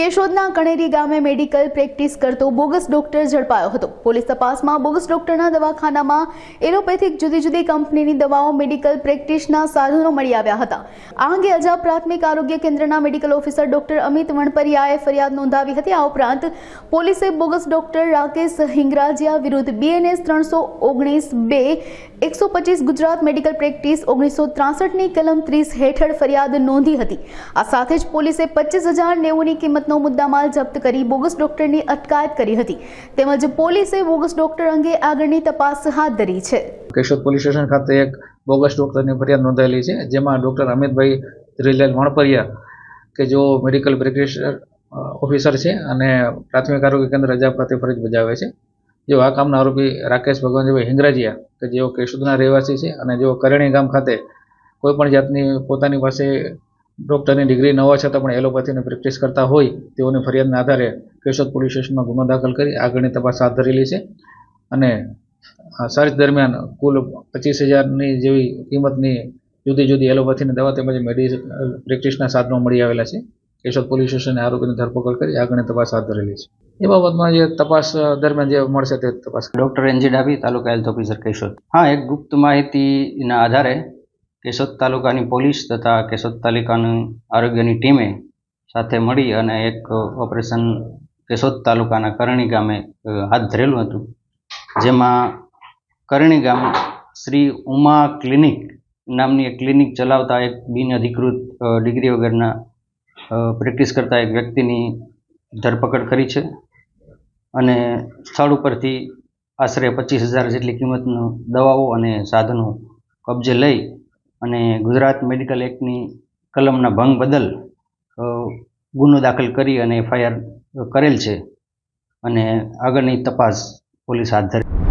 કેશોદના કણેરી ગામે medical practice કરતો bogus doctor ઝડપાયો હતો। પોલીસ તપાસમાં બોગસ ડોક્ટરના દવાખાનામાં એલોપેથિક જુદી જુદી કંપનીની દવાઓ મેડિકલ પ્રેક્ટિસના સાધનો મળી આવ્યા હતા। આ અંગે અજાબ પ્રાથમિક આરોગ્ય કેન્દ્રના મેડિકલ ઓફિસર ડોક્ટર અમિત વણપરિયાએ ફરિયાદ નોંધાવી હતી। આ ઉપરાંત પોલીસે બોગસ ડોક્ટર રાકેશ હિંગરાજીયા વિરુદ્ધ BNS 319(2) 125 ગુજરાત મેડિકલ પ્રેક્ટિસ 1963ની કલમ 30 હેઠળ ફરિયાદ નોંધી હતી। આ સાથે જ પોલીસે 25,090ની કિંમતનો મુદ્દામાલ જપ્ત કરી બોગસ ડોક્ટરની અટકાયત કરી હતી। તેમજ પોલીસે બોગસ ડોક્ટર અંગે આગળની તપાસ હાથ ધરી છે। કેશોદ પોલીસ સ્ટેશન ખાતે એક બોગસ ડોક્ટરની ફરિયાદ નોંધાયેલી છે, જેમાં ડોક્ટર અમિતભાઈ ધીરીલાલ વણપરિયા કે જેઓ મેડિકલ પ્રેક્ટિશનર ઓફિસર છે અને પ્રાથમિક આરોગ્ય કેન્દ્ર અજાબ ખાતે ફરજ બજાવે છે। જેઓ આ કામના આરોપી રાકેશ ભગવાનજીભાઈ હિંગરાજીયા કે જેઓ કેશોદના રહેવાસી છે અને જેઓ કરણી ગામ ખાતે કોઈપણ જાતની પોતાની પાસે ડૉક્ટરની ડિગ્રી ન હોવા છતાં પણ એલોપેથીની પ્રેક્ટિસ કરતા હોય તેઓની ફરિયાદના આધારે કેશોદ પોલીસ સ્ટેશનમાં ગુનો દાખલ કરી આગળની તપાસ હાથ ધરેલી છે અને સર્ચ દરમિયાન કુલ 25,000ની જેવી કિંમતની જુદી જુદી એલોપેથીની દવા તેમજ મેડિકલ પ્રેક્ટિસના સાધનો મળી આવેલા છે। કેશોદ પોલીસ સ્ટેશને આરોપીની ધરપકડ કરી આગળની તપાસ હાથ ધરેલી છે। એ બાબતમાં જે તપાસ દરમિયાન જે મળશે તે તપાસ ડૉક્ટર NG ડાભી, તાલુકા હેલ્થ ઓફિસર કેશોદ। હા, એક ગુપ્ત માહિતીના આધારે કેશોદ તાલુકાની પોલીસ તથા કેશોદ તાલુકાની આરોગ્યની ટીમે સાથે મળી અને એક ઓપરેશન કેશોદ તાલુકાના કરણી ગામે હાથ ધરેલું હતું, જેમાં કરણી ગામ શ્રી ઉમા ક્લિનિક નામની એક ક્લિનિક ચલાવતા એક બિનઅધિકૃત ડિગ્રી વગરના પ્રેક્ટિસ કરતા એક વ્યક્તિની ધરપકડ કરી છે અને સ્થળ ઉપરથી આશરે 25,000 જેટલી કિંમતની દવાઓ અને સાધનો કબજે લઈ અને ગુજરાત મેડિકલ એક્ટની કલમના ભંગ બદલ ગુનો દાખલ કરી અને FIR કરેલ છે અને આગળની તપાસ પોલીસ હાથ ધરી।